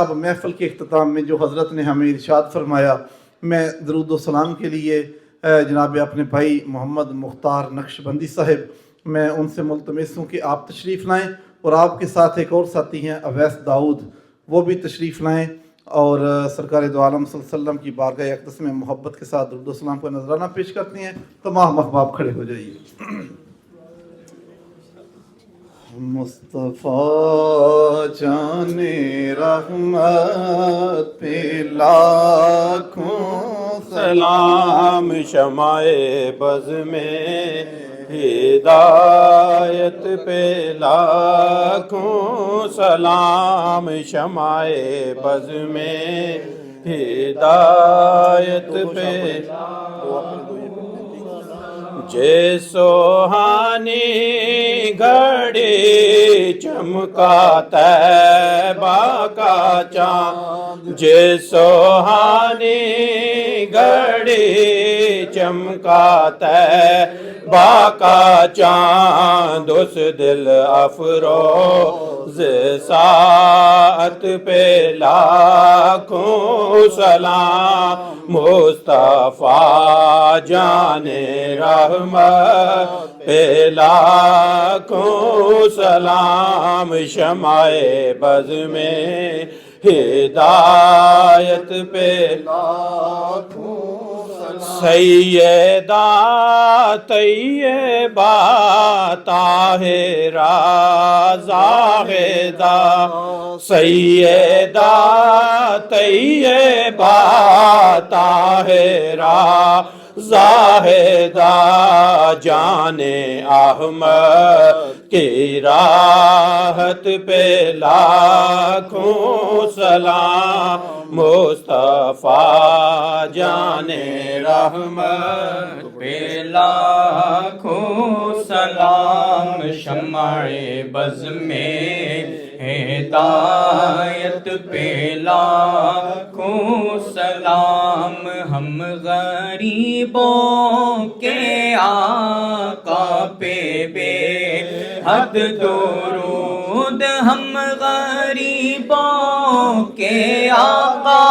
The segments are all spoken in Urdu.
اب محفل کے اختتام میں جو حضرت نے ہمیں ارشاد فرمایا، میں درود و سلام کے لیے جناب اپنے بھائی محمد مختار نقشبندی صاحب، میں ان سے ملتمس ہوں کہ آپ تشریف لائیں، اور آپ کے ساتھ ایک اور ساتھی ہیں اویس داؤد، وہ بھی تشریف لائیں اور سرکار دو عالم صلی اللہ علیہ وسلم کی بارگاہ اقدس میں محبت کے ساتھ درود و سلام کا نذرانہ پیش کرتے ہیں۔ تمام احباب کھڑے ہو جائیے۔ مصطفیٰ جان رحمت پہ لاکھوں سلام، شمع بز میں ہدایت پہ لاکھوں سلام، شمع بز میں ہدایت پہ جے سوہانی گھڑی چمکا طیبہ کا چاند، جے سوہانی گھڑی چمکا طیبہ کا چاند، اس دل افروز ساعت پہ لاکھوں سلام، مصطفیٰ جان رحمت پہ لاکھوں سلام، شمع بز میں ہدایت پہ لاکھوں سلام، سیدہ طیبہ طاہرہ زاہدہ، سیدہ طیبہ طاہرہ زاہدہ، جان احمد کی راحت پہ لاکھوں سلام، مصطفیٰ جان رحمت پہ لاکھوں سلام، شمع بز میں ہدایت پہ لاکھوں سلام، ہم غریبوں کے آقا پہ بے حد درود، ہم غریبوں کے آقا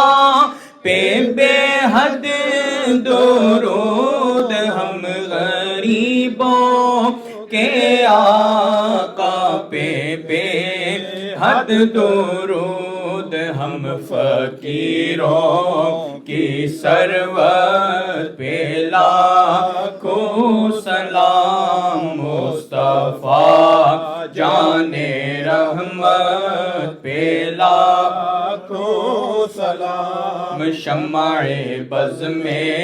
پہ بے حد درود، ہم غریبوں کے آقا پہ بے حد درود، ہم فقیروں کی سرورت پہ لاکھوں سلام، مصطفیٰ جان رحمت پہ لاکھوں سلام، شمع بز میں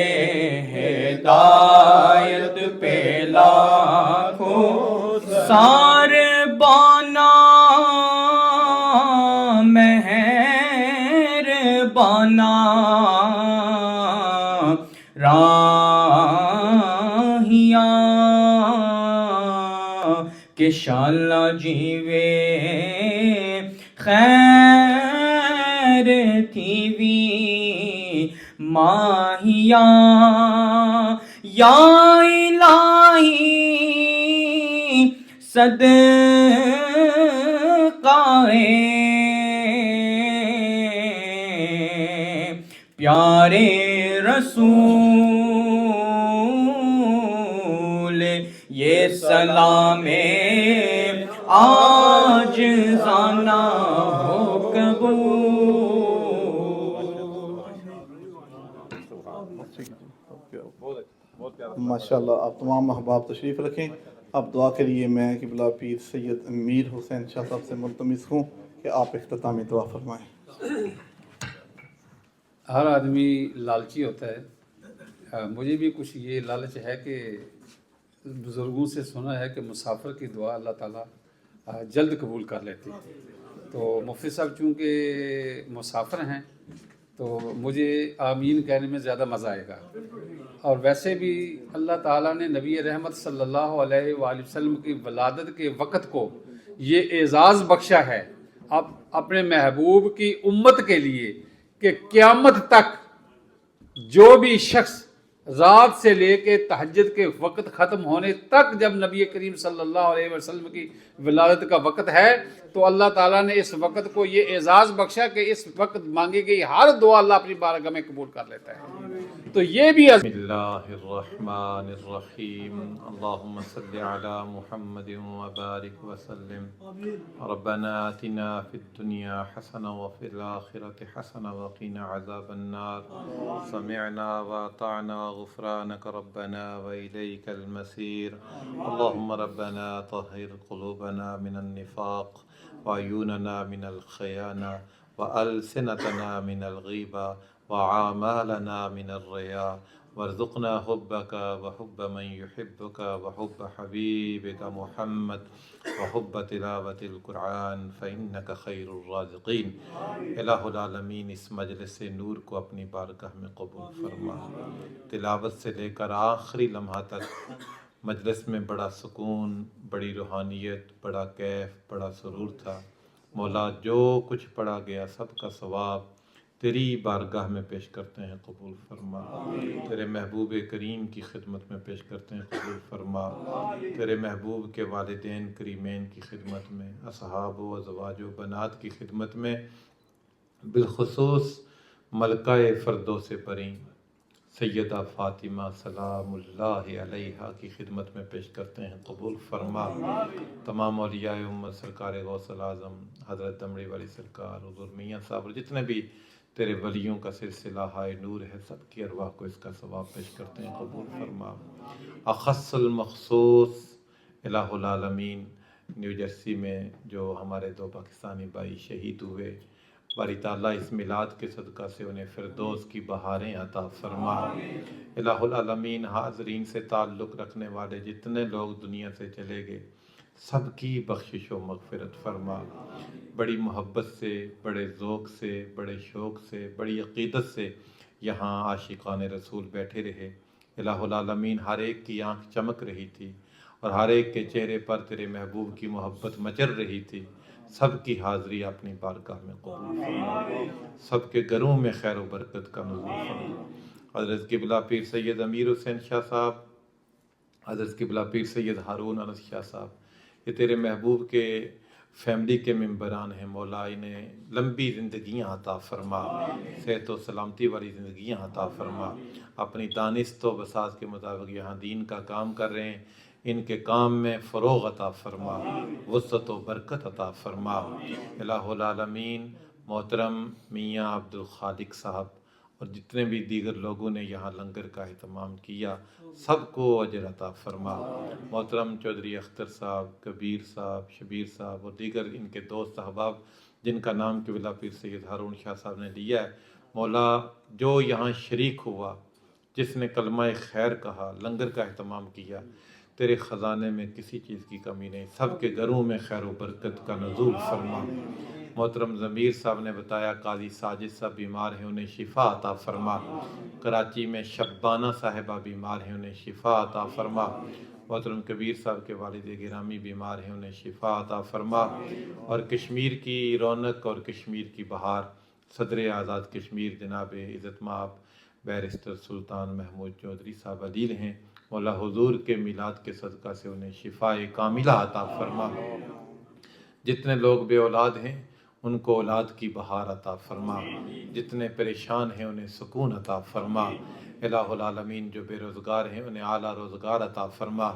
ہدایت پہ لاکھوں سار بانا مہر بانا راہیاں کہ شالا جیوے خیر تھی وی ماہیاں، یا الہی صدقہ پیارے رسول، یہ سلام آج زانا ہو قبول۔ ماشاءاللہ، آپ تمام احباب تشریف رکھیں۔ اب دعا کے لیے میں قبلہ پیر سید میر حسین شاہ صاحب سے ملتمس ہوں کہ آپ اختتامی دعا فرمائیں۔ ہر آدمی لالچی ہوتا ہے، مجھے بھی کچھ یہ لالچ ہے کہ بزرگوں سے سنا ہے کہ مسافر کی دعا اللہ تعالیٰ جلد قبول کر لیتے ہیں، تو مفتی صاحب چونکہ مسافر ہیں تو مجھے آمین کہنے میں زیادہ مزہ آئے گا، اور ویسے بھی اللہ تعالیٰ نے نبی رحمت صلی اللہ علیہ وآلہ وسلم کی ولادت کے وقت کو یہ اعزاز بخشا ہے اب اپنے محبوب کی امت کے لیے کہ قیامت تک جو بھی شخص رات سے لے کے تہجد کے وقت ختم ہونے تک جب نبی کریم صلی اللہ علیہ وسلم کی ولادت کا وقت ہے تو اللہ تعالیٰ نے اس وقت کو یہ اعزاز بخشا کہ اس وقت مانگی گئی ہر دعا اللہ اپنی بارگاہ میں قبول کر لیتا ہے. تو یہ بھی بسم اللہ الرحمن الرحیم اللہم صل علی محمد وبارک وسلم ربنا آتنا فی الدنیا حسنہ وفی الآخرۃ حسنہ وقنا عذاب النار سمعنا واطعنا غفرانک ربنا وإلیک المصیر اللہم ربنا طہر قلوبنا من النفاق وعیوننا من الخیانہ وألسنتنا من الغیبہ وعامالنا من الرياء وارزقنا حبك وحب من يحبك وحب حبيبك محمد وحب تلاوة القرآن فإنك خير الرازقين. الہ العالمین اس مجلس نور کو اپنی بارگاہ میں قبول فرما. تلاوت سے لے کر آخری لمحہ تک مجلس میں بڑا سکون، بڑی روحانیت، بڑا کیف، بڑا سرور تھا. مولا جو کچھ پڑھا گیا سب کا ثواب تیری بارگاہ میں پیش کرتے ہیں، قبول فرما. تیرے محبوب کریم کی خدمت میں پیش کرتے ہیں، قبول فرما. تیرے محبوب کے والدین کریمین کی خدمت میں، اصحاب و ازواج و بنات کی خدمت میں، بالخصوص ملکہ فردوس پریں سیدہ فاطمہ سلام اللہ علیہا کی خدمت میں پیش کرتے ہیں، قبول فرما. تمام اولیاء امت، سرکار غوث العظم حضرت دمڑی والی سرکار، حضور میاں صاحب اور جتنے بھی تیرے ولیوں کا سلسلہ ہائے نور ہے، سب کی ارواح کو اس کا ثواب پیش کرتے ہیں، قبول فرما. اخص المخصوص الہ العالمین نیو جرسی میں جو ہمارے دو پاکستانی بھائی شہید ہوئے، باری تعالیٰ اس میلاد کے صدقہ سے انہیں فردوس کی بہاریں عطا فرما. الہ العالمین حاضرین سے تعلق رکھنے والے جتنے لوگ دنیا سے چلے گئے سب کی بخشش و مغفرت فرما. بڑی محبت سے، بڑے ذوق سے، بڑے شوق سے، بڑی عقیدت سے یہاں عاشقان رسول بیٹھے رہے. الہ العالمین ہر ایک کی آنکھ چمک رہی تھی اور ہر ایک کے چہرے پر تیرے محبوب کی محبت مچر رہی تھی. سب کی حاضری اپنی بارگاہ میں قبول فرما. سب کے گھروں میں خیر و برکت کا نزول فرما. حضرت قبلہ پیر سید امیر حسین شاہ صاحب، حضرت قبلہ پیر سید ہارون انس شاہ صاحب، یہ تیرے محبوب کے فیملی کے ممبران ہیں. مولا انہیں لمبی زندگیاں عطا فرما، صحت و سلامتی والی زندگیاں عطا فرما. اپنی دانست و بساط کے مطابق یہاں دین کا کام کر رہے ہیں، ان کے کام میں فروغ عطا فرما، وسعت و برکت عطا فرما. الہ العالمین محترم میاں عبد الخالق صاحب اور جتنے بھی دیگر لوگوں نے یہاں لنگر کا اہتمام کیا سب کو اجر عطا فرما. محترم چودھری اختر صاحب، کبیر صاحب، شبیر صاحب اور دیگر ان کے دوست احباب جن کا نام قبلہ پیر سید ہارون شاہ صاحب نے لیا ہے، مولا جو یہاں شریک ہوا، جس نے کلمہ خیر کہا، لنگر کا اہتمام کیا، تیرے خزانے میں کسی چیز کی کمی نہیں. سب کے گھروں میں خیر و برکت کا نزول فرما. محترم ضمیر صاحب نے بتایا قاضی ساجد صاحب بیمار ہیں، انہیں شفا عطا فرما. کراچی میں شبانہ صاحبہ بیمار ہیں، انہیں شفا عطا فرما. محترم کبیر صاحب کے والد گرامی بیمار ہیں، انہیں شفا عطا فرما. اور کشمیر کی رونق اور کشمیر کی بہار صدر آزاد کشمیر جناب عزت مآب بیرسٹر سلطان محمود چودھری صاحب علیل ہیں. مولا حضور کے میلاد کے صدقہ سے انہیں شفاء کاملہ عطا فرما. جتنے لوگ بے اولاد ہیں ان کو اولاد کی بہار عطا فرما. جتنے پریشان ہیں انہیں سکون عطا فرما. الہ العالمین جو بے روزگار ہیں انہیں اعلیٰ روزگار عطا فرما.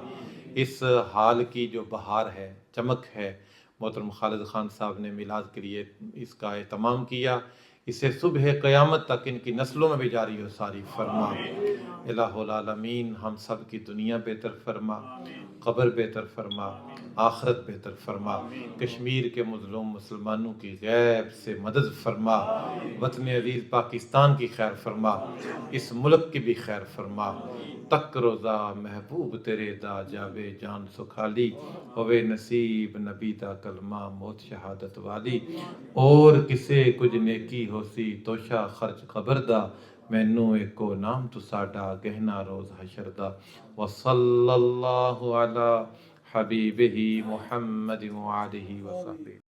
اس حال کی جو بہار ہے، چمک ہے، محترم خالد خان صاحب نے میلاد کے لیے اس کا اہتمام کیا، اسے صبح قیامت تک ان کی نسلوں میں بھی جاری و ساری فرما. الہ العالمین ہم سب کی دنیا بہتر فرما، قبر بہتر فرما، آخرت بہتر فرما. کشمیر کے مظلوم مسلمانوں کی غیب سے مدد فرما. وطن عزیز پاکستان کی خیر فرما، اس ملک کی بھی خیر فرما. تک روزہ محبوب تیرے دا جاوے جان سکھالی، ہوئے نصیب نبی دا کلمہ موت شہادت والی. اور کسے کچھ نیکی ہو سی توشا خرچ خبر دا، مینوں ایکو نام تو ساڈا گہنا روز حشر دا. وصلی اللہ علی حبیبہ محمد وآلہ وصحبہ.